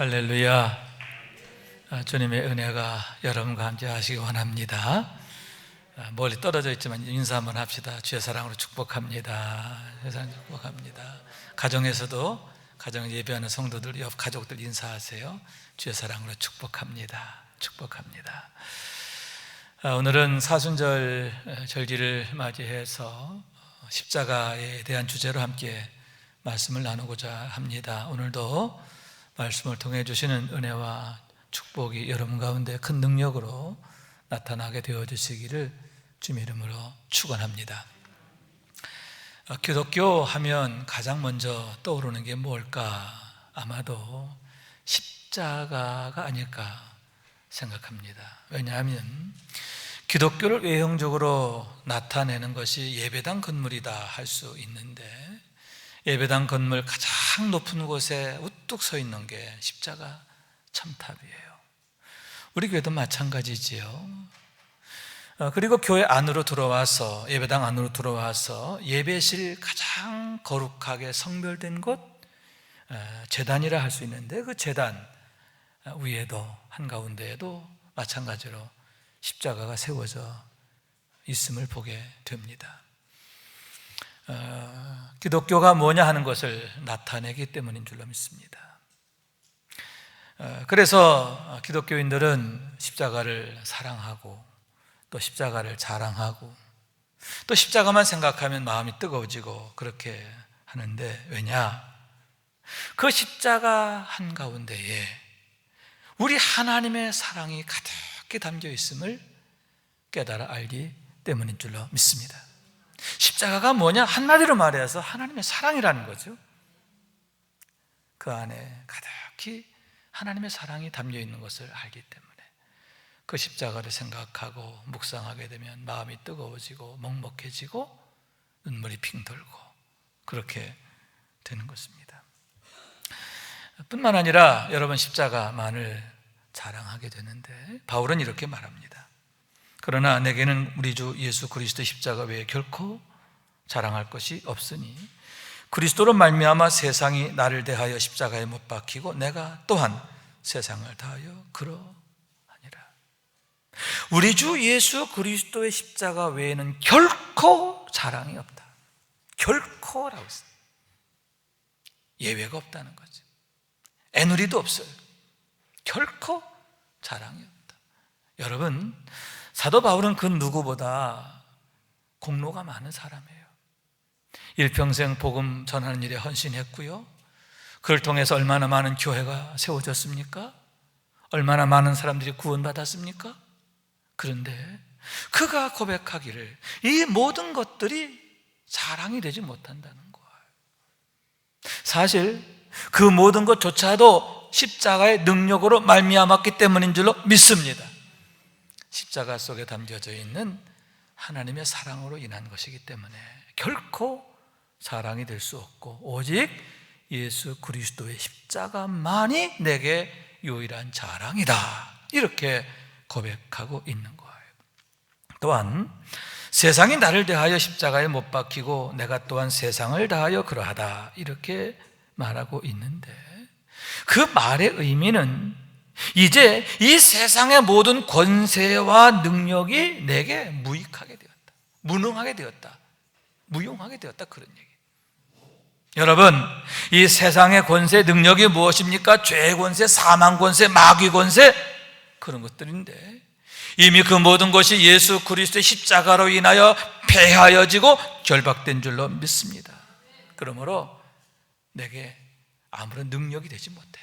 할렐루야. 주님의 은혜가 여러분과 함께 하시기 원합니다. 멀리 떨어져 있지만 인사 한번 합시다. 주의 사랑으로 축복합니다. 세상 축복합니다. 가정에서도 가정 예배하는 성도들, 옆 가족들 인사하세요. 주의 사랑으로 축복합니다. 축복합니다. 오늘은 사순절 절기를 맞이해서 십자가에 대한 주제로 함께 말씀을 나누고자 합니다. 오늘도 말씀을 통해 주시는 은혜와 축복이 여러분 가운데 큰 능력으로 나타나게 되어주시기를 주님의 이름으로 축원합니다. 기독교 하면 가장 먼저 떠오르는 게 뭘까? 아마도 십자가가 아닐까 생각합니다. 왜냐하면 기독교를 외형적으로 나타내는 것이 예배당 건물이다 할 수 있는데, 예배당 건물 가장 높은 곳에 우뚝 서 있는 게 십자가 첨탑이에요. 우리 교회도 마찬가지지요. 그리고 교회 안으로 들어와서, 예배당 안으로 들어와서 예배실 가장 거룩하게 성별된 곳, 제단이라 할 수 있는데, 그 제단 위에도 한가운데에도 마찬가지로 십자가가 세워져 있음을 보게 됩니다. 기독교가 뭐냐 하는 것을 나타내기 때문인 줄로 믿습니다. 그래서 기독교인들은 십자가를 사랑하고 또 십자가를 자랑하고 또 십자가만 생각하면 마음이 뜨거워지고 그렇게 하는데, 왜냐? 그 십자가 한가운데에 우리 하나님의 사랑이 가득히 담겨 있음을 깨달아 알기 때문인 줄로 믿습니다. 십자가가 뭐냐? 한마디로 말해서 하나님의 사랑이라는 거죠. 그 안에 가득히 하나님의 사랑이 담겨 있는 것을 알기 때문에 그 십자가를 생각하고 묵상하게 되면 마음이 뜨거워지고 먹먹해지고 눈물이 핑 돌고 그렇게 되는 것입니다. 뿐만 아니라 여러분, 십자가만을 자랑하게 되는데 바울은 이렇게 말합니다. 그러나 내게는 우리 주 예수 그리스도의 십자가 외에 결코 자랑할 것이 없으니 그리스도로 말미암아 세상이 나를 대하여 십자가에 못 박히고 내가 또한 세상을 다하여 그러하니라. 우리 주 예수 그리스도의 십자가 외에는 결코 자랑이 없다. 결코라고 했어요. 예외가 없다는 거죠. 애누리도 없어요. 결코 자랑이 없다. 여러분, 사도 바울은 그 누구보다 공로가 많은 사람이에요. 일평생 복음 전하는 일에 헌신했고요, 그를 통해서 얼마나 많은 교회가 세워졌습니까? 얼마나 많은 사람들이 구원받았습니까? 그런데 그가 고백하기를 이 모든 것들이 자랑이 되지 못한다는 거예요. 사실 그 모든 것조차도 십자가의 능력으로 말미암았기 때문인 줄로 믿습니다. 십자가 속에 담겨져 있는 하나님의 사랑으로 인한 것이기 때문에 결코 자랑이 될 수 없고 오직 예수 그리스도의 십자가만이 내게 유일한 자랑이다, 이렇게 고백하고 있는 거예요. 또한 세상이 나를 대하여 십자가에 못 박히고 내가 또한 세상을 다하여 그러하다, 이렇게 말하고 있는데, 그 말의 의미는 이제 이 세상의 모든 권세와 능력이 내게 무익하게 되었다, 무능하게 되었다, 무용하게 되었다, 그런 얘기. 여러분, 이 세상의 권세, 능력이 무엇입니까? 죄의 권세, 사망 권세, 마귀 권세, 그런 것들인데 이미 그 모든 것이 예수 그리스도의 십자가로 인하여 폐하여지고 결박된 줄로 믿습니다. 그러므로 내게 아무런 능력이 되지 못해.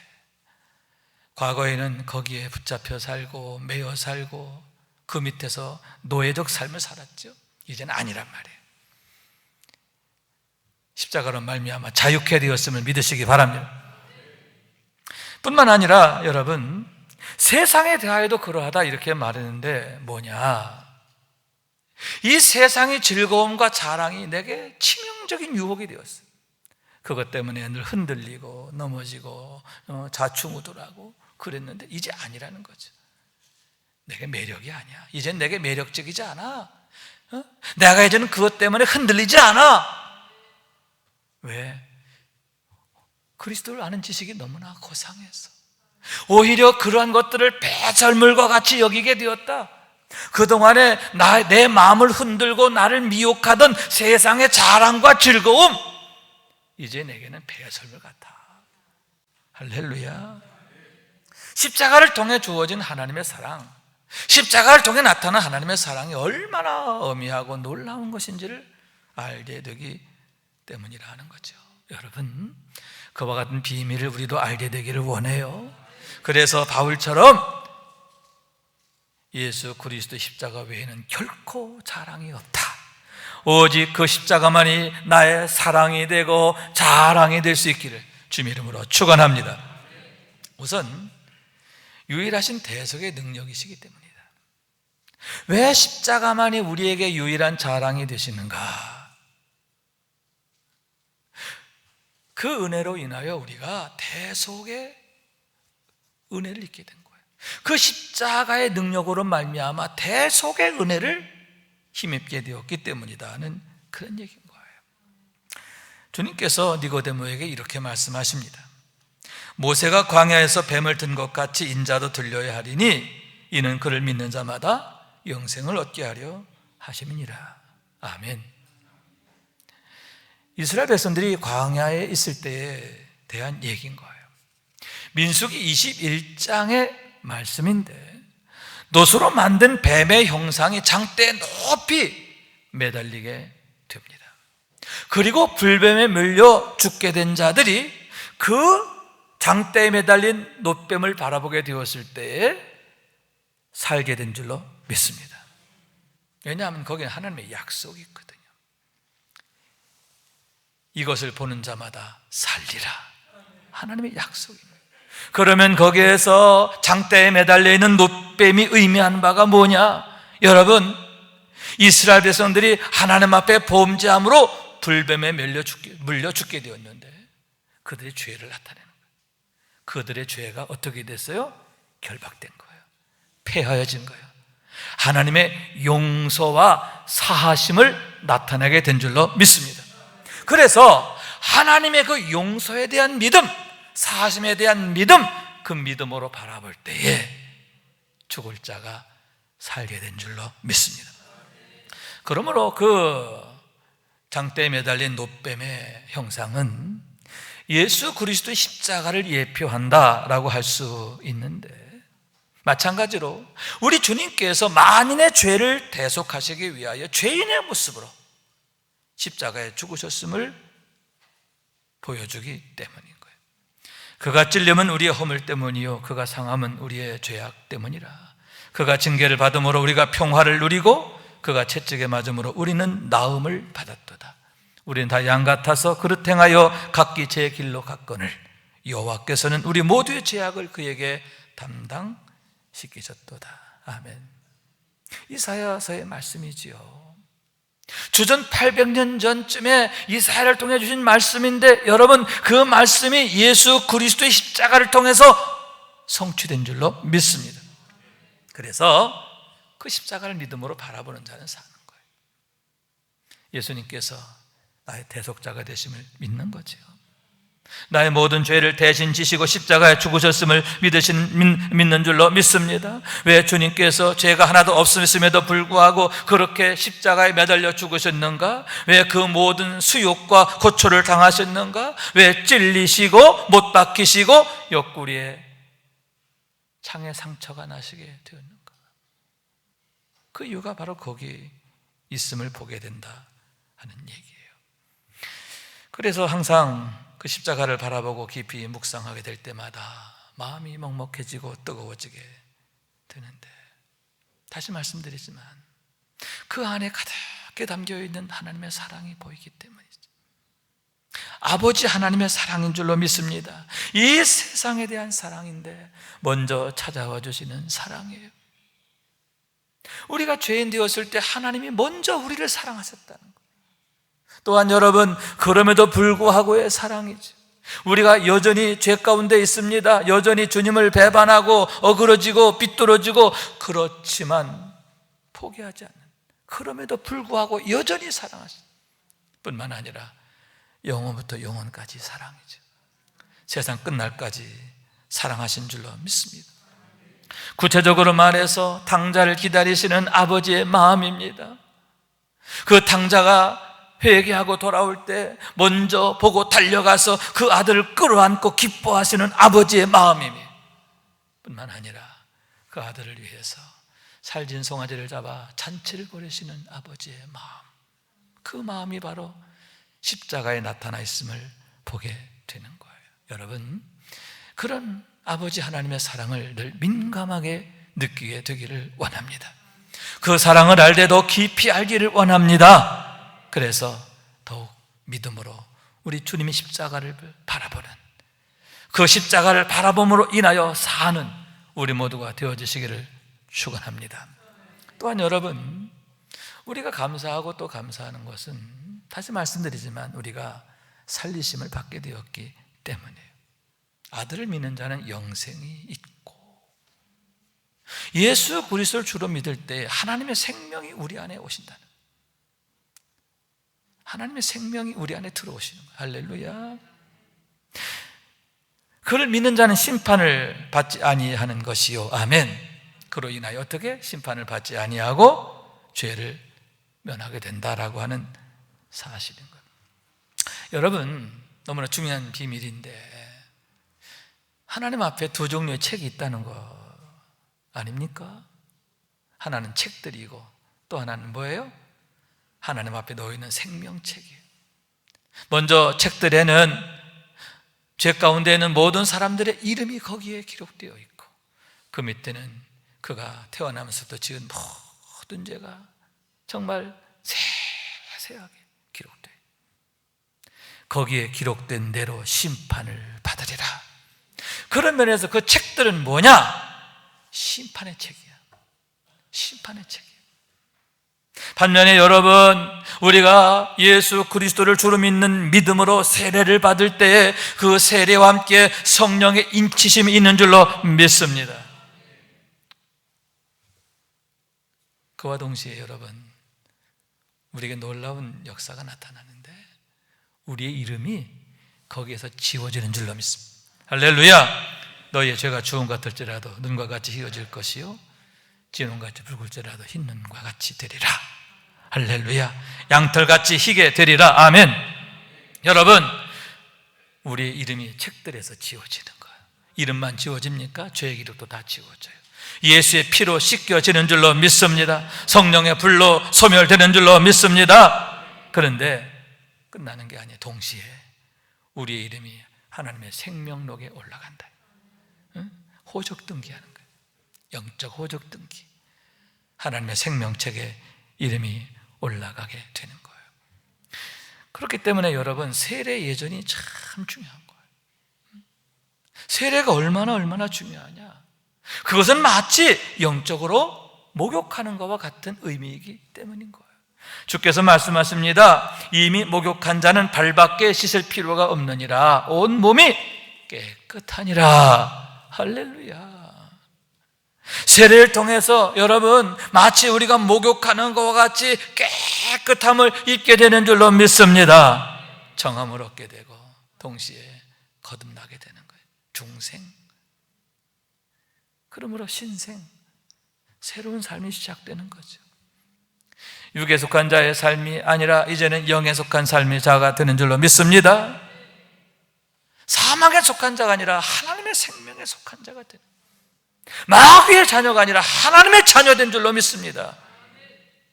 과거에는 거기에 붙잡혀 살고 매여 살고 그 밑에서 노예적 삶을 살았죠. 이제는 아니란 말이에요. 십자가로 말미암아 자유케 되었음을 믿으시기 바랍니다. 뿐만 아니라 여러분, 세상에 대하여도 그러하다, 이렇게 말했는데 뭐냐? 이 세상의 즐거움과 자랑이 내게 치명적인 유혹이 되었어요. 그것 때문에 늘 흔들리고 넘어지고 좌충우돌하고 그랬는데 이제 아니라는 거죠. 내게 매력이 아니야. 이젠 내게 매력적이지 않아. 내가 이제는 그것 때문에 흔들리지 않아. 왜? 그리스도를 아는 지식이 너무나 고상해서. 오히려 그러한 것들을 배설물과 같이 여기게 되었다. 그동안에 내 마음을 흔들고 나를 미혹하던 세상의 자랑과 즐거움, 이제 내게는 배설물 같아. 할렐루야. 십자가를 통해 주어진 하나님의 사랑, 십자가를 통해 나타난 하나님의 사랑이 얼마나 어미하고 놀라운 것인지를 알게 되기 때문이라는 거죠. 여러분, 그와 같은 비밀을 우리도 알게 되기를 원해요. 그래서 바울처럼 예수 그리스도 십자가 외에는 결코 자랑이 없다, 오직 그 십자가만이 나의 사랑이 되고 자랑이 될 수 있기를 주님의 이름으로 축원합니다. 우선 유일하신 대속의 능력이시기 때문이다. 왜 십자가만이 우리에게 유일한 자랑이 되시는가? 그 은혜로 인하여 우리가 대속의 은혜를 잊게 된 거예요. 그 십자가의 능력으로 말미암아 대속의 은혜를 힘입게 되었기 때문이다는 그런 얘기인 거예요. 주님께서 니고데모에게 이렇게 말씀하십니다. 모세가 광야에서 뱀을 든 것 같이 인자도 들려야 하리니 이는 그를 믿는 자마다 영생을 얻게 하려 하심이니라. 아멘. 이스라엘 백성들이 광야에 있을 때에 대한 얘기인 거예요. 민수기 21장의 말씀인데, 노수로 만든 뱀의 형상이 장대에 높이 매달리게 됩니다. 그리고 불뱀에 물려 죽게 된 자들이 그 장대에 매달린 놋뱀을 바라보게 되었을 때에 살게 된 줄로 믿습니다. 왜냐하면 거기는 하나님의 약속이 있거든요. 이것을 보는 자마다 살리라, 하나님의 약속입니다. 그러면 거기에서 장대에 매달려 있는 놋뱀이 의미하는 바가 뭐냐? 여러분, 이스라엘 백성들이 하나님 앞에 범죄함으로 불뱀에 물려 죽게 되었는데 그들의 죄를 나타내는 거예요. 그들의 죄가 어떻게 됐어요? 결박된 거예요. 폐하여진 거예요. 하나님의 용서와 사하심을 나타내게 된 줄로 믿습니다. 그래서 하나님의 그 용서에 대한 믿음, 사하심에 대한 믿음, 그 믿음으로 바라볼 때에 죽을 자가 살게 된 줄로 믿습니다. 그러므로 그 장대에 매달린 놋뱀의 형상은 예수 그리스도의 십자가를 예표한다라고 할 수 있는데, 마찬가지로 우리 주님께서 만인의 죄를 대속하시기 위하여 죄인의 모습으로 십자가에 죽으셨음을 보여주기 때문인 거예요. 그가 찔림은 우리의 허물 때문이요 그가 상함은 우리의 죄악 때문이라. 그가 징계를 받음으로 우리가 평화를 누리고 그가 채찍에 맞음으로 우리는 나음을 받았도다. 우리는 다 양 같아서 그릇 행하여 각기 제 길로 갔거늘 여호와께서는 우리 모두의 죄악을 그에게 담당시키셨도다. 아멘. 이사야서의 말씀이지요. 주전 800년 전쯤에 이사야를 통해 주신 말씀인데, 여러분, 그 말씀이 예수 그리스도의 십자가를 통해서 성취된 줄로 믿습니다. 그래서 그 십자가를 믿음으로 바라보는 자는 사는 거예요. 예수님께서 나의 대속자가 되심을 믿는 거죠. 나의 모든 죄를 대신 지시고 십자가에 죽으셨음을 믿는 줄로 믿습니다. 왜 주님께서 죄가 하나도 없음에도 불구하고 그렇게 십자가에 매달려 죽으셨는가? 왜 그 모든 수욕과 고초를 당하셨는가? 왜 찔리시고 못 박히시고 옆구리에 창에 상처가 나시게 되었는가? 그 이유가 바로 거기 있음을 보게 된다 하는 얘기예요. 그래서 항상 그 십자가를 바라보고 깊이 묵상하게 될 때마다 마음이 먹먹해지고 뜨거워지게 되는데, 다시 말씀드리지만 그 안에 가득히 담겨있는 하나님의 사랑이 보이기 때문이죠. 아버지 하나님의 사랑인 줄로 믿습니다. 이 세상에 대한 사랑인데 먼저 찾아와 주시는 사랑이에요. 우리가 죄인 되었을 때 하나님이 먼저 우리를 사랑하셨다는 거예요. 또한 여러분, 그럼에도 불구하고의 사랑이죠. 우리가 여전히 죄 가운데 있습니다. 여전히 주님을 배반하고 어그러지고 삐뚤어지고, 그렇지만 포기하지 않는, 그럼에도 불구하고 여전히 사랑하신 뿐만 아니라 영원부터 영원까지 사랑이죠. 세상 끝날까지 사랑하신 줄로 믿습니다. 구체적으로 말해서 탕자를 기다리시는 아버지의 마음입니다. 그 탕자가 회개하고 돌아올 때 먼저 보고 달려가서 그 아들을 끌어안고 기뻐하시는 아버지의 마음입니다. 뿐만 아니라 그 아들을 위해서 살진 송아지를 잡아 잔치를 벌이시는 아버지의 마음, 그 마음이 바로 십자가에 나타나 있음을 보게 되는 거예요. 여러분, 그런 아버지 하나님의 사랑을 늘 민감하게 느끼게 되기를 원합니다. 그 사랑을 알 때 더 깊이 알기를 원합니다. 그래서 더욱 믿음으로 우리 주님의 십자가를 바라보는, 그 십자가를 바라봄으로 인하여 사는 우리 모두가 되어지시기를 축원합니다. 또한 여러분, 우리가 감사하고 또 감사하는 것은 다시 말씀드리지만 우리가 살리심을 받게 되었기 때문이에요. 아들을 믿는 자는 영생이 있고, 예수 그리스도를 주로 믿을 때 하나님의 생명이 우리 안에 오신다는, 하나님의 생명이 우리 안에 들어오시는 거예요. 할렐루야. 그를 믿는 자는 심판을 받지 아니하는 것이요, 아멘. 그로 인하여 어떻게 심판을 받지 아니하고 죄를 면하게 된다라고 하는 사실인 거예요. 여러분, 너무나 중요한 비밀인데 하나님 앞에 두 종류의 책이 있다는 거 아닙니까? 하나는 책들이고 또 하나는 뭐예요? 하나님 앞에 놓여있는 생명책이에요. 먼저 책들에는 죄 가운데에는 모든 사람들의 이름이 거기에 기록되어 있고, 그 밑에는 그가 태어나면서부터 지은 모든 죄가 정말 세세하게 기록되어 있고, 거기에 기록된 대로 심판을 받으리라. 그런 면에서 그 책들은 뭐냐? 심판의 책이야. 심판의 책이야. 반면에 여러분, 우리가 예수 그리스도를 주로 믿는 믿음으로 세례를 받을 때에 그 세례와 함께 성령의 인치심이 있는 줄로 믿습니다. 그와 동시에 여러분, 우리에게 놀라운 역사가 나타나는데 우리의 이름이 거기에서 지워지는 줄로 믿습니다. 할렐루야. 너희의 죄가 주홍 같을지라도 눈과 같이 희어질 것이요 진홍같이 붉을지라도 흰 눈과 같이 되리라. 할렐루야. 양털같이 희게 되리라. 아멘. 여러분, 우리의 이름이 책들에서 지워지는 거예요. 이름만 지워집니까? 죄의 기록도 다 지워져요. 예수의 피로 씻겨지는 줄로 믿습니다. 성령의 불로 소멸되는 줄로 믿습니다. 그런데 끝나는 게 아니에요. 동시에 우리의 이름이 하나님의 생명록에 올라간다. 호적 등기하는 거예요. 영적 호적 등기. 하나님의 생명책에 이름이 올라가게 되는 거예요. 그렇기 때문에 여러분, 세례 예전이 참 중요한 거예요. 세례가 얼마나 중요하냐? 그것은 마치 영적으로 목욕하는 것과 같은 의미이기 때문인 거예요. 주께서 말씀하십니다. 이미 목욕한 자는 발밖에 씻을 필요가 없느니라. 온 몸이 깨끗하니라. 할렐루야. 세례를 통해서 여러분, 마치 우리가 목욕하는 것과 같이 깨끗함을 입게 되는 줄로 믿습니다. 정함을 얻게 되고 동시에 거듭나게 되는 거예요. 중생, 그러므로 신생, 새로운 삶이 시작되는 거죠. 육에 속한 자의 삶이 아니라 이제는 영에 속한 삶이 자가 되는 줄로 믿습니다. 사망에 속한 자가 아니라 하나님의 생명에 속한 자가 되는, 마귀의 자녀가 아니라 하나님의 자녀된 줄로 믿습니다.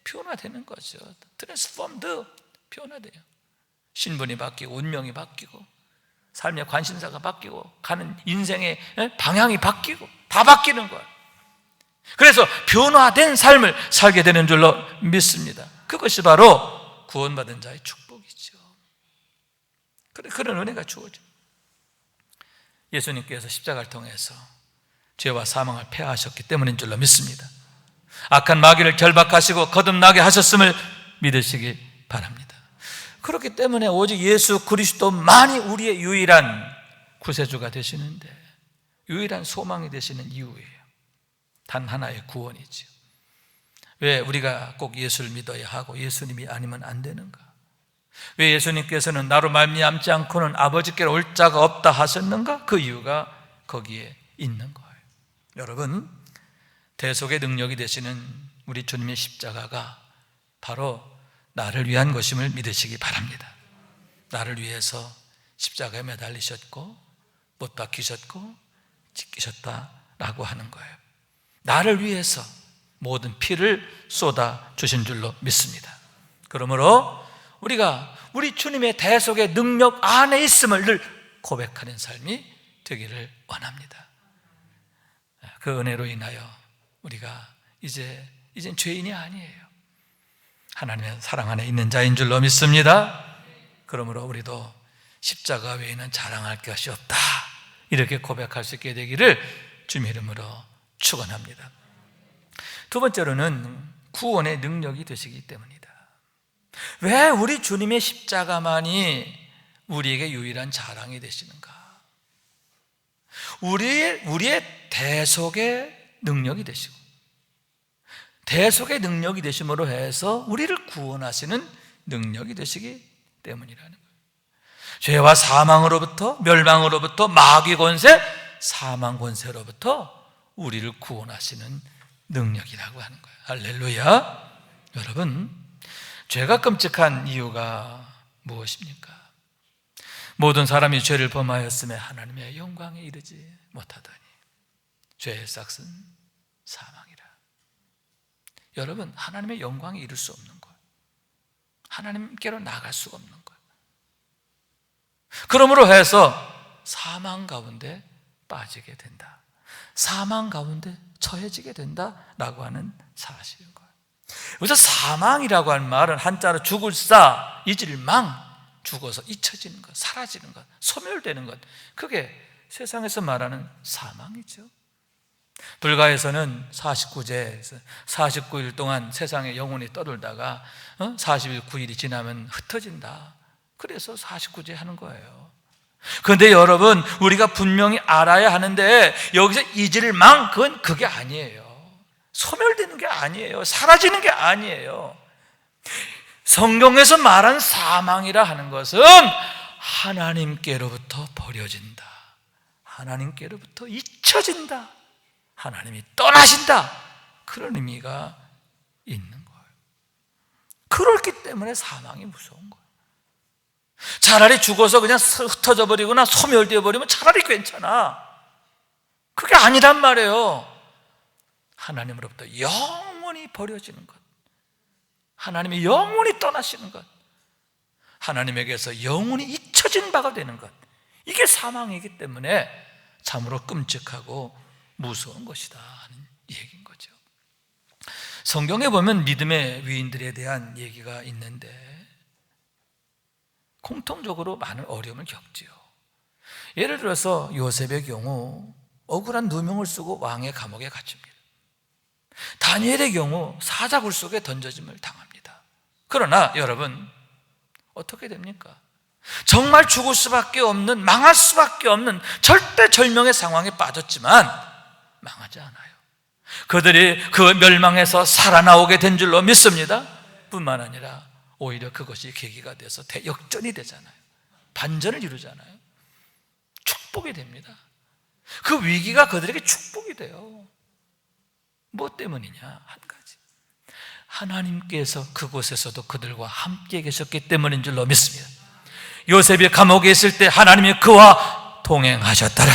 변화되는 거죠. 트랜스폼드, 변화돼요. 신분이 바뀌고 운명이 바뀌고 삶의 관심사가 바뀌고 가는 인생의 방향이 바뀌고 다 바뀌는 거예요. 그래서 변화된 삶을 살게 되는 줄로 믿습니다. 그것이 바로 구원받은 자의 축복이죠. 그런 은혜가 주어집니다. 예수님께서 십자가를 통해서 죄와 사망을 폐하하셨기 때문인 줄로 믿습니다. 악한 마귀를 결박하시고 거듭나게 하셨음을 믿으시기 바랍니다. 그렇기 때문에 오직 예수 그리스도만이 우리의 유일한 구세주가 되시는데, 유일한 소망이 되시는 이유예요. 단 하나의 구원이죠. 왜 우리가 꼭 예수를 믿어야 하고 예수님이 아니면 안 되는가? 왜 예수님께서는 나로 말미암지 않고는 아버지께로 올 자가 없다 하셨는가? 그 이유가 거기에 있는 거예요. 여러분, 대속의 능력이 되시는 우리 주님의 십자가가 바로 나를 위한 것임을 믿으시기 바랍니다. 나를 위해서 십자가에 매달리셨고 못 박히셨고 찢기셨다라고 하는 거예요. 나를 위해서 모든 피를 쏟아 주신 줄로 믿습니다. 그러므로 우리가 우리 주님의 대속의 능력 안에 있음을 늘 고백하는 삶이 되기를 원합니다. 그 은혜로 인하여 우리가 이젠 죄인이 아니에요. 하나님의 사랑 안에 있는 자인 줄로 믿습니다. 그러므로 우리도 십자가 외에는 자랑할 것이 없다, 이렇게 고백할 수 있게 되기를 주님의 이름으로 축원합니다. 두 번째로는 구원의 능력이 되시기 때문이다. 왜 우리 주님의 십자가만이 우리에게 유일한 자랑이 되시는가? 우리의 대속의 능력이 되시고 대속의 능력이 되심으로 해서 우리를 구원하시는 능력이 되시기 때문이라는 거예요. 죄와 사망으로부터, 멸망으로부터, 마귀 권세, 사망 권세로부터 우리를 구원하시는 능력이라고 하는 거예요. 할렐루야. 여러분, 죄가 끔찍한 이유가 무엇입니까? 모든 사람이 죄를 범하였음에 하나님의 영광에 이르지 못하더니 죄의 싹은 사망이라. 여러분, 하나님의 영광에 이를 수 없는 거예요. 하나님께로 나갈 수가 없는 거예요. 그러므로 해서 사망 가운데 빠지게 된다, 사망 가운데 처해지게 된다라고 하는 사실인 거예요. 여기서 사망이라고 하는 말은 한자로 죽을사, 잊을망, 죽어서 잊혀지는 것, 사라지는 것, 소멸되는 것, 그게 세상에서 말하는 사망이죠. 불가에서는 49제에서 49일 동안 세상에 영혼이 떠돌다가 49일이 지나면 흩어진다, 그래서 49제 하는 거예요. 그런데 여러분, 우리가 분명히 알아야 하는데 여기서 잊을망, 그게 아니에요. 소멸되는 게 아니에요. 사라지는 게 아니에요. 성경에서 말한 사망이라 하는 것은 하나님께로부터 버려진다, 하나님께로부터 잊혀진다, 하나님이 떠나신다, 그런 의미가 있는 거예요. 그렇기 때문에 사망이 무서운 거예요. 차라리 죽어서 그냥 흩어져 버리거나 소멸되어 버리면 차라리 괜찮아. 그게 아니란 말이에요. 하나님으로부터 영원히 버려지는 것, 하나님이 영원히 떠나시는 것, 하나님에게서 영원히 잊혀진 바가 되는 것, 이게 사망이기 때문에 참으로 끔찍하고 무서운 것이다 하는 얘기인 거죠. 성경에 보면 믿음의 위인들에 대한 얘기가 있는데 공통적으로 많은 어려움을 겪지요. 예를 들어서 요셉의 경우 억울한 누명을 쓰고 왕의 감옥에 갇힙니다. 다니엘의 경우 사자굴 속에 던져짐을 당합니다. 그러나 여러분, 어떻게 됩니까? 정말 죽을 수밖에 없는, 망할 수밖에 없는 절대절명의 상황에 빠졌지만 망하지 않아요. 그들이 그 멸망에서 살아나오게 된 줄로 믿습니다. 뿐만 아니라 오히려 그것이 계기가 돼서 대역전이 되잖아요. 반전을 이루잖아요. 축복이 됩니다. 그 위기가 그들에게 축복이 돼요. 뭐 때문이냐? 한 가지, 하나님께서 그곳에서도 그들과 함께 계셨기 때문인 줄로 믿습니다. 요셉이 감옥에 있을 때 하나님이 그와 동행하셨더라,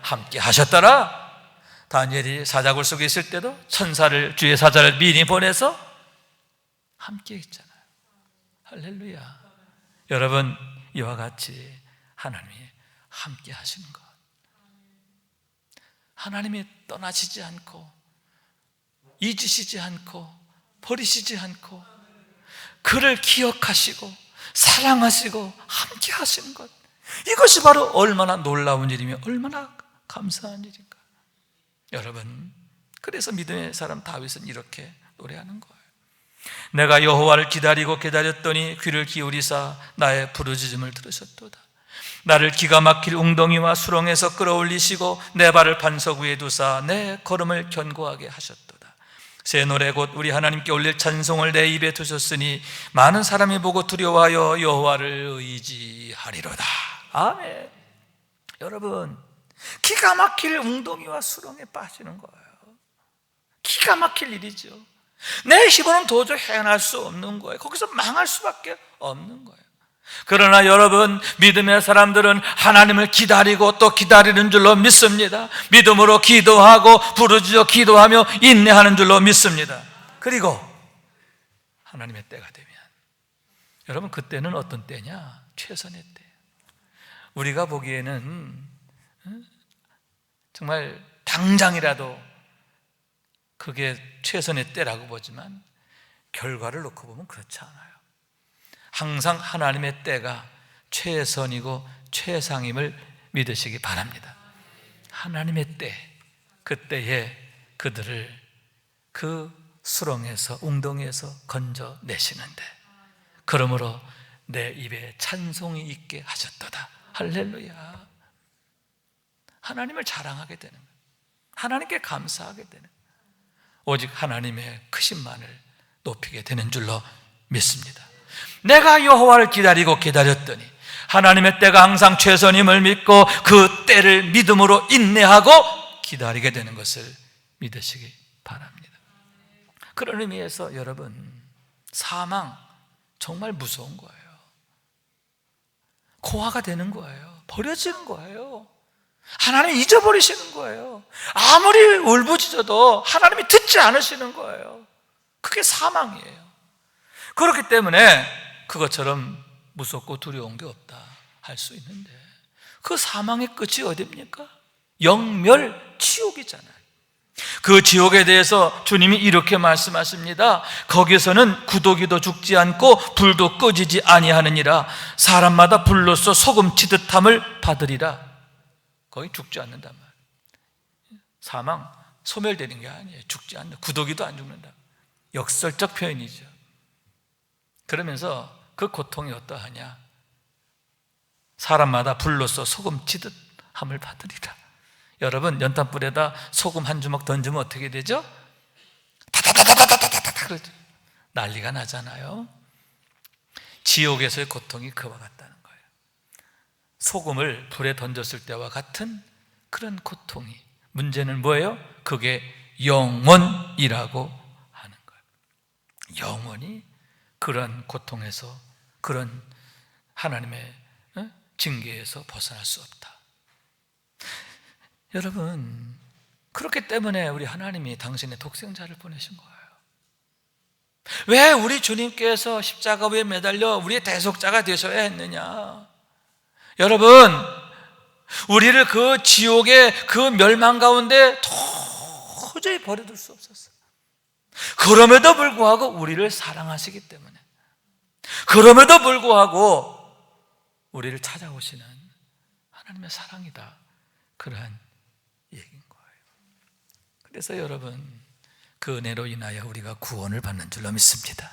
함께 하셨더라. 다니엘이 사자굴 속에 있을 때도 주의 사자를 미리 보내서 함께 있잖아요. 할렐루야. 여러분, 이와 같이 하나님이 함께 하시는 것, 하나님이 떠나시지 않고 잊으시지 않고 버리시지 않고 그를 기억하시고 사랑하시고 함께 하시는 것, 이것이 바로 얼마나 놀라운 일이며 얼마나 감사한 일인가. 여러분, 그래서 믿음의 사람 다윗은 이렇게 노래하는 거예요. 내가 여호와를 기다리고 기다렸더니 귀를 기울이사 나의 부르짖음을 들으셨도다. 나를 기가 막힐 웅덩이와 수렁에서 끌어올리시고 내 발을 반석 위에 두사 내 걸음을 견고하게 하셨도다. 새 노래 곧 우리 하나님께 올릴 찬송을 내 입에 두셨으니 많은 사람이 보고 두려워하여 여호와를 의지하리로다. 아멘. 여러분, 기가 막힐 웅덩이와 수렁에 빠지는 거예요. 기가 막힐 일이죠. 내 힘으로는 도저히 해낼 수 없는 거예요. 거기서 망할 수밖에 없는 거예요. 그러나 여러분, 믿음의 사람들은 하나님을 기다리고 또 기다리는 줄로 믿습니다. 믿음으로 기도하고 부르짖어 기도하며 인내하는 줄로 믿습니다. 그리고 하나님의 때가 되면, 여러분, 그때는 어떤 때냐? 최선의 때. 우리가 보기에는 정말 당장이라도 그게 최선의 때라고 보지만 결과를 놓고 보면 그렇지 않아요. 항상 하나님의 때가 최선이고 최상임을 믿으시기 바랍니다. 하나님의 때, 그때에 그들을 그 수렁에서, 웅덩이에서 건져내시는데, 그러므로 내 입에 찬송이 있게 하셨도다. 할렐루야. 하나님을 자랑하게 되는 거예요. 하나님께 감사하게 되는 거예요. 오직 하나님의 크신만을 높이게 되는 줄로 믿습니다. 내가 여호와를 기다리고 기다렸더니 하나님의 때가 항상 최선임을 믿고 그 때를 믿음으로 인내하고 기다리게 되는 것을 믿으시기 바랍니다. 그런 의미에서 여러분, 사망 정말 무서운 거예요. 고아가 되는 거예요. 버려지는 거예요. 하나님 잊어버리시는 거예요. 아무리 울부짖어도 하나님이 듣지 않으시는 거예요. 그게 사망이에요. 그렇기 때문에 그것처럼 무섭고 두려운 게 없다 할 수 있는데, 그 사망의 끝이 어디입니까? 영멸, 지옥이잖아요. 그 지옥에 대해서 주님이 이렇게 말씀하십니다. 거기서는 구더기도 죽지 않고 불도 꺼지지 아니하느니라. 사람마다 불로써 소금 치듯함을 받으리라. 거기 죽지 않는단 말이에요. 사망, 소멸되는 게 아니에요. 죽지 않는다. 구더기도 안 죽는다. 역설적 표현이죠. 그러면서 그 고통이 어떠하냐? 사람마다 불로써 소금 치듯함을 받으리라. 여러분, 연탄불에다 소금 한 주먹 던지면 어떻게 되죠? 타타타타타타타타 그러죠. 난리가 나잖아요. 지옥에서의 고통이 그와 같다는 거예요. 소금을 불에 던졌을 때와 같은 그런 고통이, 문제는 뭐예요? 그게 영원이라고 하는 거예요. 영원히 그런 고통에서, 그런 하나님의 징계에서 벗어날 수 없다. 여러분, 그렇기 때문에 우리 하나님이 당신의 독생자를 보내신 거예요. 왜 우리 주님께서 십자가 위에 매달려 우리의 대속자가 되셔야 했느냐? 여러분, 우리를 그 지옥의 그 멸망 가운데 도저히 버려둘 수 없었어요. 그럼에도 불구하고 우리를 사랑하시기 때문에, 그럼에도 불구하고 우리를 찾아오시는 하나님의 사랑이다, 그러한 얘기인 거예요. 그래서 여러분, 그 은혜로 인하여 우리가 구원을 받는 줄로 믿습니다.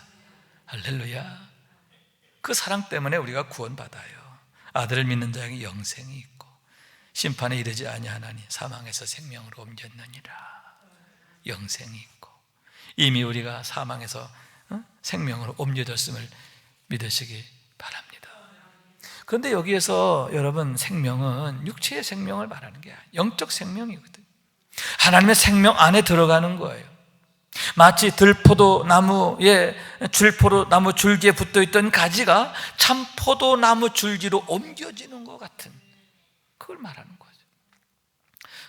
할렐루야. 그 사랑 때문에 우리가 구원받아요. 아들을 믿는 자에게 영생이 있고 심판에 이르지 아니하나니 사망에서 생명으로 옮겼느니라. 영생이 있고 이미 우리가 사망에서 생명으로 옮겨졌음을 믿으시기 바랍니다. 그런데 여기에서 여러분, 생명은 육체의 생명을 말하는 게 아니에요. 영적 생명이거든요. 하나님의 생명 안에 들어가는 거예요. 마치 들포도나무에 줄포도나무 줄기에 붙어있던 가지가 참 포도나무 줄기로 옮겨지는 것 같은, 그걸 말하는 거죠.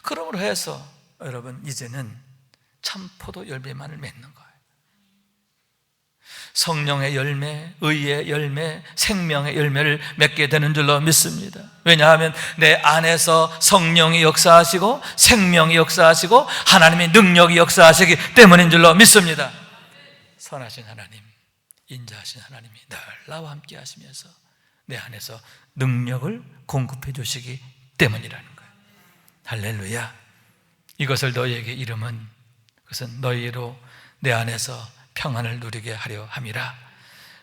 그러므로 해서 여러분, 이제는 참 포도 열매만을 맺는 거예요. 성령의 열매, 의의 열매, 생명의 열매를 맺게 되는 줄로 믿습니다. 왜냐하면 내 안에서 성령이 역사하시고 생명이 역사하시고 하나님의 능력이 역사하시기 때문인 줄로 믿습니다. 선하신 하나님, 인자하신 하나님이 늘 나와 함께 하시면서 내 안에서 능력을 공급해 주시기 때문이라는 거예요. 할렐루야. 이것을 너희에게 이름은, 그것은 너희로 내 안에서 평안을 누리게 하려 함이라.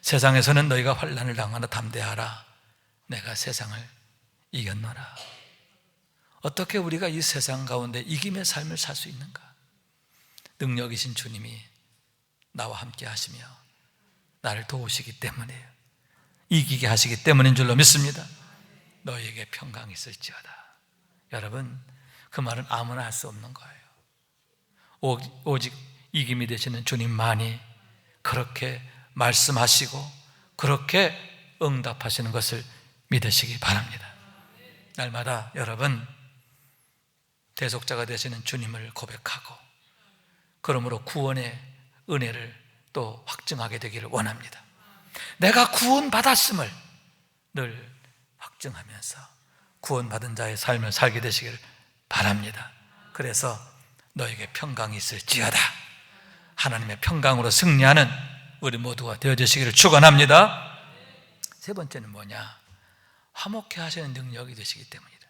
세상에서는 너희가 환난을 당하나 담대하라. 내가 세상을 이겼노라. 어떻게 우리가 이 세상 가운데 이김의 삶을 살 수 있는가? 능력이신 주님이 나와 함께 하시며 나를 도우시기 때문이에요. 이기게 하시기 때문인 줄로 믿습니다. 너희에게 평강이 있을지어다. 여러분, 그 말은 아무나 할 수 없는 거예요. 오직 이김이 되시는 주님만이 그렇게 말씀하시고 그렇게 응답하시는 것을 믿으시기 바랍니다. 날마다 여러분, 대속자가 되시는 주님을 고백하고 그러므로 구원의 은혜를 또 확증하게 되기를 원합니다. 내가 구원받았음을 늘 확증하면서 구원받은 자의 삶을 살게 되시기를 바랍니다. 그래서 너에게 평강이 있을지어다. 하나님의 평강으로 승리하는 우리 모두가 되어주시기를 축원합니다. 세 번째는 뭐냐? 화목케 하시는 능력이 되시기 때문이다.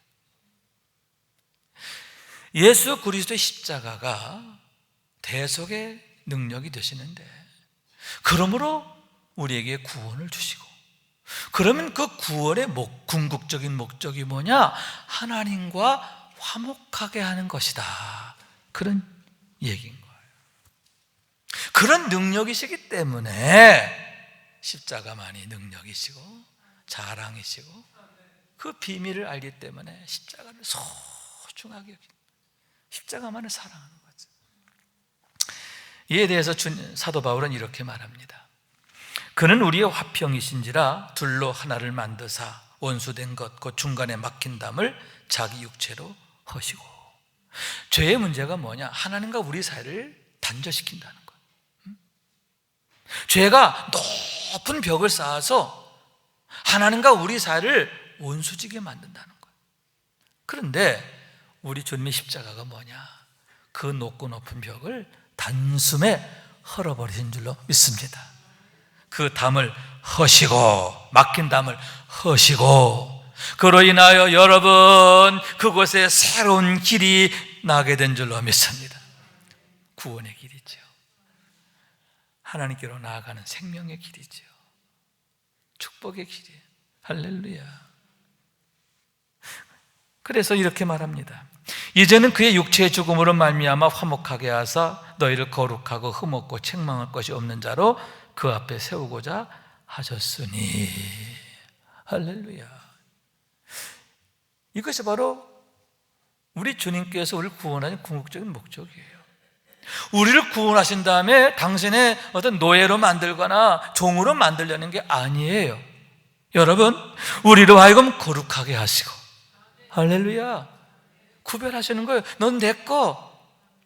예수 그리스도의 십자가가 대속의 능력이 되시는데, 그러므로 우리에게 구원을 주시고, 그러면 그 구원의 궁극적인 목적이 뭐냐? 하나님과 화목하게 하는 것이다. 그런 얘기인 거예요. 그런 능력이시기 때문에 십자가만이 능력이시고 자랑이시고 그 비밀을 알기 때문에 십자가를 소중하게 여깁니다. 십자가만을 사랑하는 거죠. 이에 대해서 사도 바울은 이렇게 말합니다. 그는 우리의 화평이신지라 둘로 하나를 만드사 원수된 것 곧 중간에 막힌 담을 자기 육체로 허시고. 죄의 문제가 뭐냐? 하나님과 우리 사이를 단절시킨다는 거예요. 죄가 높은 벽을 쌓아서 하나님과 우리 사이를 원수지게 만든다는 거예요. 그런데 우리 주님의 십자가가 뭐냐? 그 높고 높은 벽을 단숨에 헐어버리신 줄로 믿습니다. 그 담을 허시고, 막힌 담을 허시고, 그로 인하여 여러분 그곳에 새로운 길이 나게 된 줄로 믿습니다. 구원의 길이죠. 하나님께로 나아가는 생명의 길이죠. 축복의 길이에요. 할렐루야. 그래서 이렇게 말합니다. 이제는 그의 육체의 죽음으로 말미암아 화목하게 하사 너희를 거룩하고 흠없고 책망할 것이 없는 자로 그 앞에 세우고자 하셨으니. 할렐루야. 이것이 바로 우리 주님께서 우리를 구원하는 궁극적인 목적이에요. 우리를 구원하신 다음에 당신의 어떤 노예로 만들거나 종으로 만들려는 게 아니에요. 여러분, 우리로 하여금 거룩하게 하시고, 할렐루야, 구별하시는 거예요. 넌 내 거,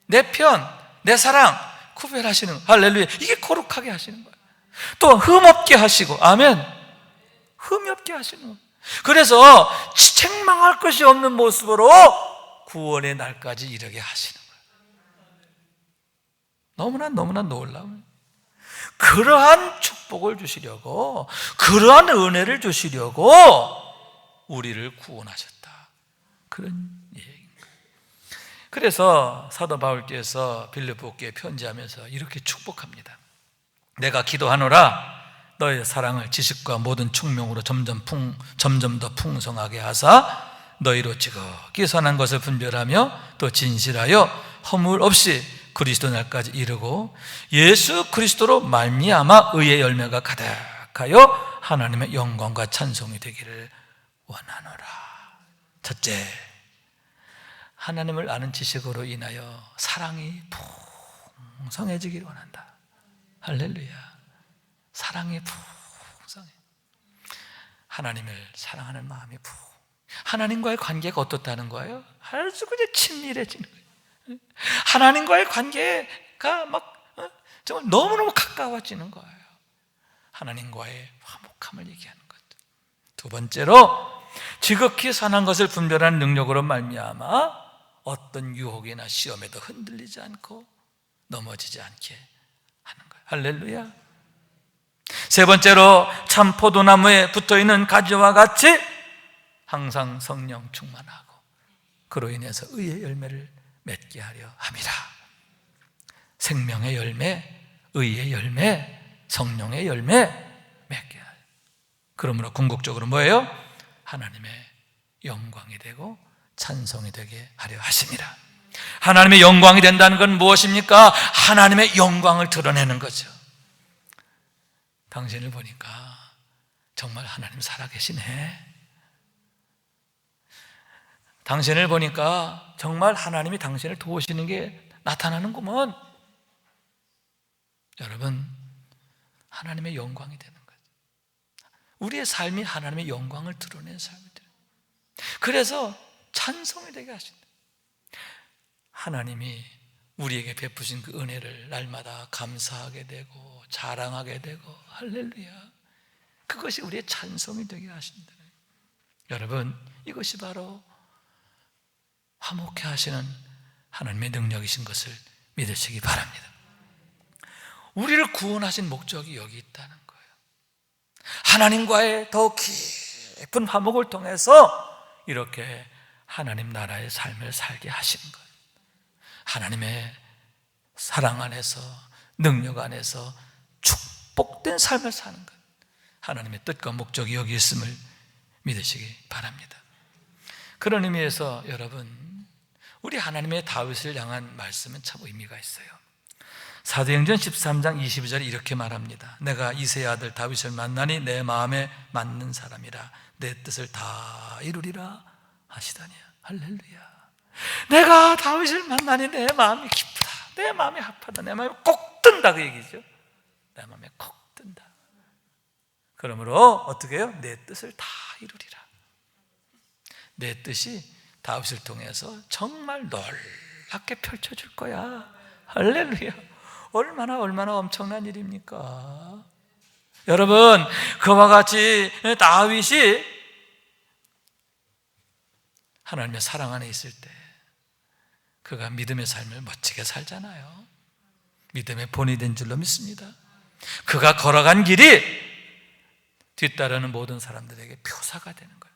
내 편, 내 사랑 구별하시는, 할렐루야. 이게 거룩하게 하시는 거예요. 또 흠없게 하시고, 아멘. 흠이 없게 하시는 거예요. 그래서 책망할 것이 없는 모습으로 구원의 날까지 이르게 하시는 거예요. 너무나 놀라운, 그러한 축복을 주시려고, 그러한 은혜를 주시려고 우리를 구원하셨다. 그런 얘기인 거예요. 그래서 사도 바울께서 빌립보교에 편지하면서 이렇게 축복합니다. 내가 기도하노라 너의 사랑을 지식과 모든 충명으로 점점 더 풍성하게 하사 너희로 지극히 선한 것을 분별하며 또 진실하여 허물 없이 그리스도 날까지 이르고 예수 그리스도로 말미암아 의의 열매가 가득하여 하나님의 영광과 찬송이 되기를 원하노라. 첫째, 하나님을 아는 지식으로 인하여 사랑이 풍성해지기를 원한다. 할렐루야. 사랑이 풍성해. 하나님을 사랑하는 마음이 하나님과의 관계가 어떻다는 거예요? 아주 그냥 친밀해지는 거예요. 하나님과의 관계가 막 정말 너무너무 가까워지는 거예요. 하나님과의 화목함을 얘기하는 거죠. 두 번째로, 지극히 선한 것을 분별하는 능력으로 말미암아 어떤 유혹이나 시험에도 흔들리지 않고 넘어지지 않게 하는 거예요. 할렐루야. 세 번째로, 참 포도나무에 붙어있는 가지와 같이 항상 성령 충만하고 그로 인해서 의의 열매를 맺게 하려 함이라. 생명의 열매, 의의 열매, 성령의 열매 맺게 하려. 그러므로 궁극적으로 뭐예요? 하나님의 영광이 되고 찬송이 되게 하려 하심이라. 하나님의 영광이 된다는 건 무엇입니까? 하나님의 영광을 드러내는 거죠. 당신을 보니까 정말 하나님 살아계시네. 당신을 보니까 정말 하나님이 당신을 도우시는 게 나타나는구먼. 여러분, 하나님의 영광이 되는 거죠. 우리의 삶이 하나님의 영광을 드러내는 삶이 돼요. 그래서 찬송이 되게 하신다. 하나님이 우리에게 베푸신 그 은혜를 날마다 감사하게 되고 자랑하게 되고, 할렐루야, 그것이 우리의 찬송이 되게 하신다. 여러분, 이것이 바로 화목해 하시는 하나님의 능력이신 것을 믿으시기 바랍니다. 우리를 구원하신 목적이 여기 있다는 거예요. 하나님과의 더 깊은 화목을 통해서 이렇게 하나님 나라의 삶을 살게 하시는 거예요. 하나님의 사랑 안에서, 능력 안에서 축복된 삶을 사는 것, 하나님의 뜻과 목적이 여기 있음을 믿으시기 바랍니다. 그런 의미에서 여러분, 우리 하나님의 다윗을 향한 말씀은 참 의미가 있어요. 사도행전 13장 22절에 이렇게 말합니다. 내가 이새의 아들 다윗을 만나니 내 마음에 맞는 사람이라 내 뜻을 다 이루리라 하시다니. 할렐루야. 내가 다윗을 만나니 내 마음이 기쁘다, 내 마음이 합하다, 내 마음이 꼭 든다, 그 얘기죠. 내 마음에 꼭 든다. 그러므로 어떻게 해요? 내 뜻을 다 이루리라. 내 뜻이 다윗을 통해서 정말 놀랍게 펼쳐줄 거야. 할렐루야. 얼마나 엄청난 일입니까? 여러분, 그와 같이 다윗이 하나님의 사랑 안에 있을 때 그가 믿음의 삶을 멋지게 살잖아요. 믿음의 본이 된 줄로 믿습니다. 그가 걸어간 길이 뒤따르는 모든 사람들에게 표사가 되는 거예요.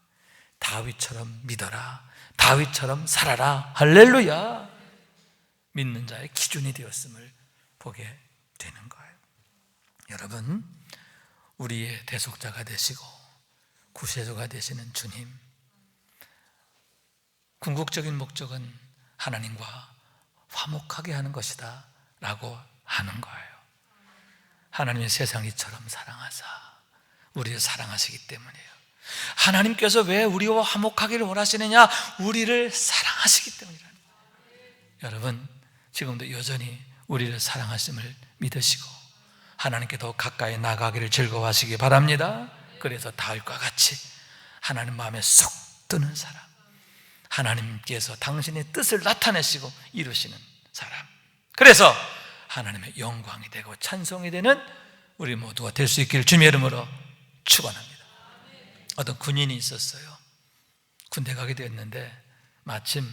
다윗처럼 믿어라, 다윗처럼 살아라. 할렐루야. 믿는 자의 기준이 되었음을 보게 되는 거예요. 여러분, 우리의 대속자가 되시고 구세주가 되시는 주님, 궁극적인 목적은 하나님과 화목하게 하는 것이다 라고 하는 거예요. 하나님의 세상 이처럼 사랑하사 우리를 사랑하시기 때문이에요. 하나님께서 왜 우리와 화목하기를 원하시느냐? 우리를 사랑하시기 때문이라는 거예요. 여러분, 지금도 여전히 우리를 사랑하심을 믿으시고 하나님께 더 가까이 나가기를 즐거워하시기 바랍니다. 그래서 다윗과 같이 하나님 마음에 쏙 드는 사람, 하나님께서 당신의 뜻을 나타내시고 이루시는 사람, 그래서 하나님의 영광이 되고 찬송이 되는 우리 모두가 될 수 있기를 주님의 이름으로 축원합니다. 어떤 군인이 있었어요. 군대 가게 됐는데 마침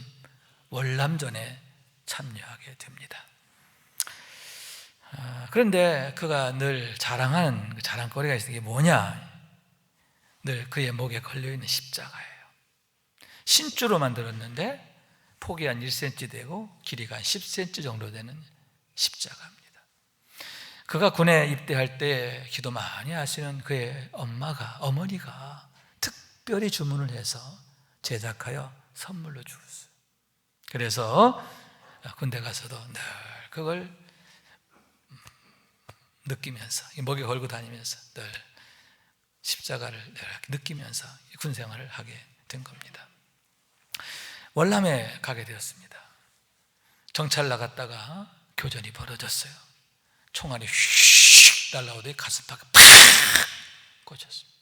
월남전에 참여하게 됩니다. 그런데 그가 늘 자랑하는 그 자랑거리가 있어요. 이게 뭐냐? 늘 그의 목에 걸려있는 십자가예요. 신주로 만들었는데 폭이 한 1cm 되고 길이가 한 10cm 정도 되는 십자가입니다. 그가 군에 입대할 때 기도 많이 하시는 그의 어머니가 특별히 주문을 해서 제작하여 선물로 주었어요. 그래서 군대 가서도 늘 그걸 느끼면서, 목에 걸고 다니면서 늘 십자가를 이렇게 느끼면서 군 생활을 하게 된 겁니다. 월남에 가게 되었습니다. 정찰 나갔다가 교전이 벌어졌어요. 총알이 휙 날라오더니 가슴팍에 팍 꽂혔습니다.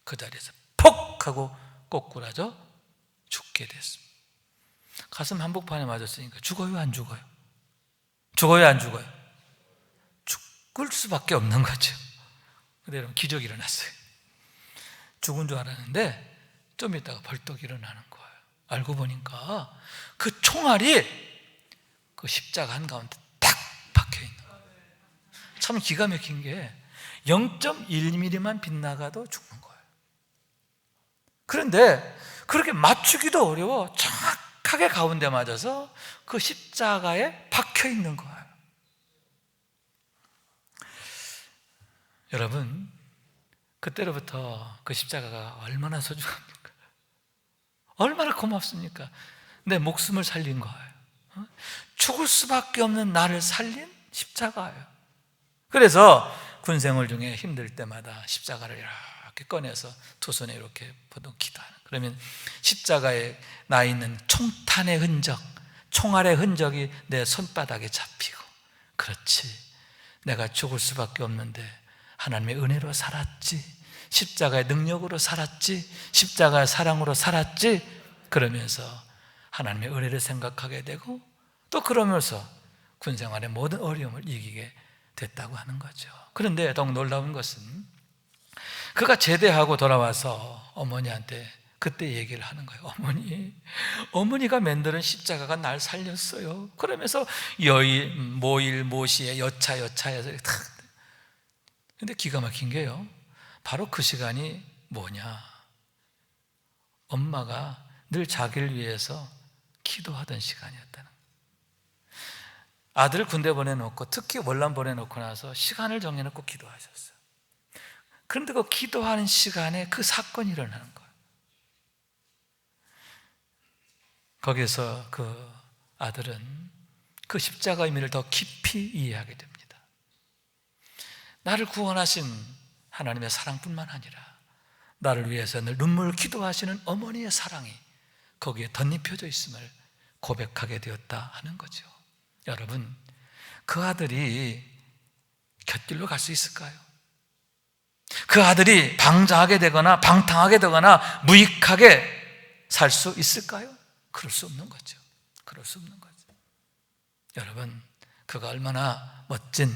그 자리에서 폭 하고 꼬꾸라져 죽게 됐습니다. 가슴 한복판에 맞았으니까 죽어요, 안 죽어요? 죽어요, 안 죽어요? 죽을 수밖에 없는 거죠. 근데 여러분, 기적이 일어났어요. 죽은 줄 알았는데 좀 있다가 벌떡 일어나는 거예요. 알고 보니까 그 총알이 그 십자가 한가운데 딱 박혀 있는 거예요. 참 기가 막힌 게 0.1mm만 빗나가도 죽는 거예요. 그런데 그렇게 맞추기도 어려워 정확하게 가운데 맞아서 그 십자가에 박혀 있는 거예요. 여러분, 그때로부터 그 십자가가 얼마나 소중합니까? 얼마나 고맙습니까? 내 목숨을 살린 거예요. 죽을 수밖에 없는 나를 살린 십자가예요. 그래서 군생활 중에 힘들 때마다 십자가를 이렇게 꺼내서 두 손에 이렇게 보통 기도하는. 그러면 십자가에 나 있는 총탄의 흔적, 총알의 흔적이 내 손바닥에 잡히고, 그렇지, 내가 죽을 수밖에 없는데 하나님의 은혜로 살았지, 십자가의 능력으로 살았지, 십자가의 사랑으로 살았지, 그러면서 하나님의 은혜를 생각하게 되고, 또 그러면서 군생활의 모든 어려움을 이기게 됐다고 하는 거죠. 그런데 더욱 놀라운 것은 그가 제대하고 돌아와서 어머니한테 그때 얘기를 하는 거예요. 어머니가 만드는 십자가가 날 살렸어요. 그러면서 여일, 모일, 모시에 여차해서 탁. 근데 기가 막힌 게요, 바로 그 시간이 뭐냐, 엄마가 늘 자기를 위해서 기도하던 시간이었다는 거예요. 아들을 군대 보내놓고, 특히 월남 보내놓고 나서 시간을 정해놓고 기도하셨어요. 그런데 그 기도하는 시간에 그 사건이 일어나는 거예요. 거기서 그 아들은 그 십자가 의미를 더 깊이 이해하게 됩니다. 나를 구원하신 하나님의 사랑뿐만 아니라 나를 위해서 늘 눈물을 기도하시는 어머니의 사랑이 거기에 덧입혀져 있음을 고백하게 되었다 하는 거죠. 여러분, 그 아들이 곁길로 갈 수 있을까요? 그 아들이 방자하게 되거나 방탕하게 되거나 무익하게 살 수 있을까요? 그럴 수 없는 거죠. 그럴 수 없는 거죠. 여러분, 그가 얼마나 멋진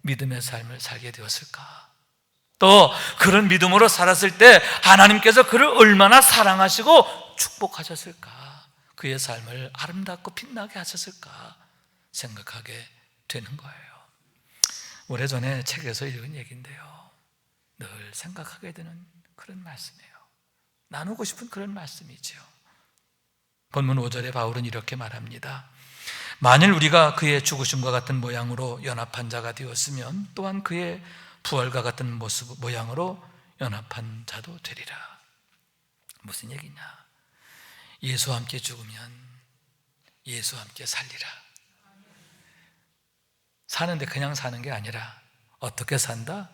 믿음의 삶을 살게 되었을까? 또 그런 믿음으로 살았을 때 하나님께서 그를 얼마나 사랑하시고 축복하셨을까? 그의 삶을 아름답고 빛나게 하셨을까 생각하게 되는 거예요. 오래전에 책에서 읽은 얘기인데요, 늘 생각하게 되는 그런 말씀이에요. 나누고 싶은 그런 말씀이죠. 본문 5절에 바울은 이렇게 말합니다. 만일 우리가 그의 죽으심과 같은 모양으로 연합한 자가 되었으면 또한 그의 부활과 같은 모양으로 연합한 자도 되리라. 무슨 얘기냐? 예수와 함께 죽으면 예수와 함께 살리라. 사는데 그냥 사는 게 아니라 어떻게 산다?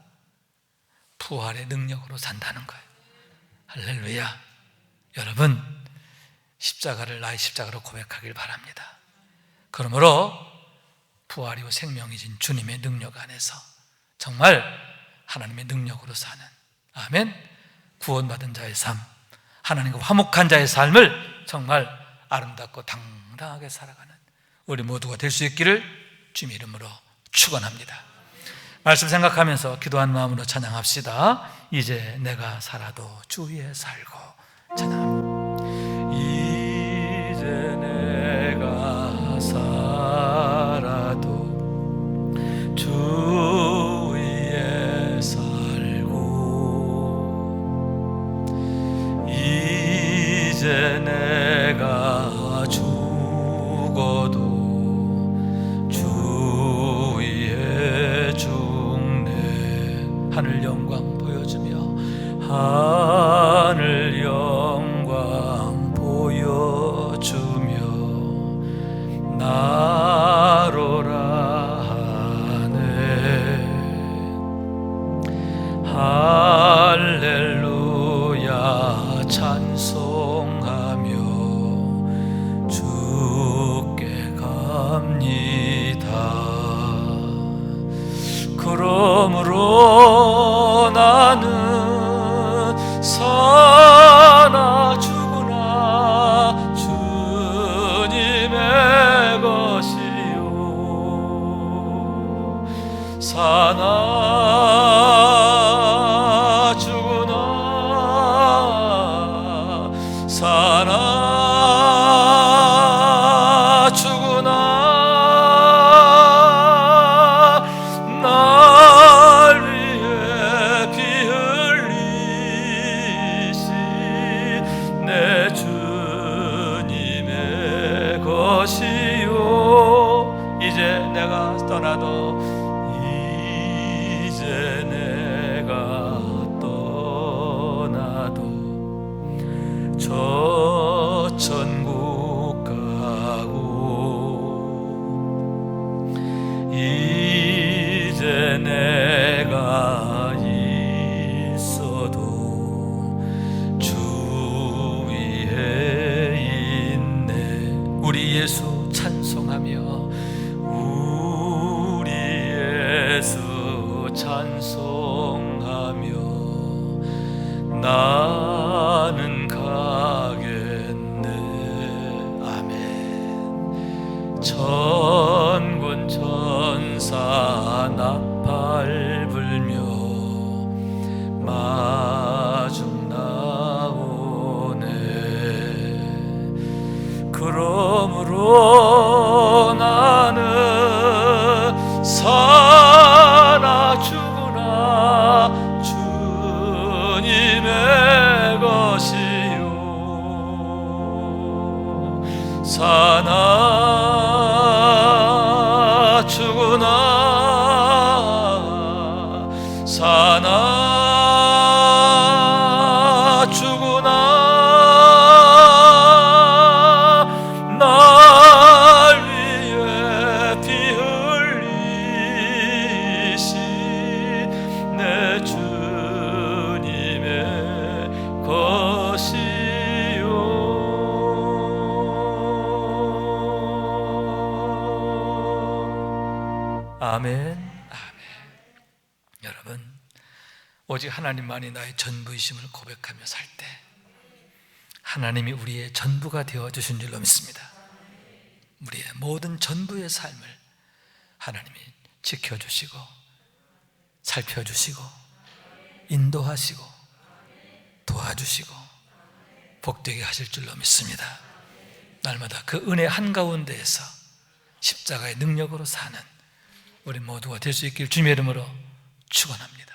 부활의 능력으로 산다는 거예요. 할렐루야. 여러분, 십자가를 나의 십자가로 고백하길 바랍니다. 그러므로 부활이고 생명이신 주님의 능력 안에서 정말 하나님의 능력으로 사는, 아멘, 구원받은 자의 삶, 하나님과 화목한 자의 삶을 정말 아름답고 당당하게 살아가는 우리 모두가 될 수 있기를 주님의 이름으로 축원합니다. 말씀 생각하면서 기도한 마음으로 찬양합시다. 이제 내가 살아도 주 위에 살고. 찬양합니다. 이제 내가 살아도 주 위에 살고, 이제 내가 죽어도 주 위에 죽네. 하늘 영광 보여주며, 하늘 영광 보여주며 나로라 하네. 할렐루야 찬송하며 주께 갑니다. 그러므로 나는 사나 죽으나 주님의 것이요, 사나 죽으나, 사나 죽으나 날 위해 피 흘리신 내 주님의 것이요. 이제 내가 떠나도, 이제 내가 떠나도 저 천국 가고, 이제 내가 있어도 예수 찬송하며 나는 가겠네. 아멘. 천군 천사 나팔 불며 마중 나오네. 그러므로 나는 사나 죽으나 주님의 것이요. 사나 죽으나 사나 죽으나 날 위해 피 흘리신 내 주님의 것이요. 아멘. 여러분, 오직 하나님만이 나의 전부이심을 고백하며 살 때 하나님이 우리의 전부가 되어주신 줄로 믿습니다. 우리의 모든 전부의 삶을 하나님이 지켜주시고 살펴주시고 인도하시고 도와주시고 복되게 하실 줄로 믿습니다. 날마다 그 은혜 한가운데에서 십자가의 능력으로 사는 우리 모두가 될 수 있길 주님의 이름으로 축원합니다.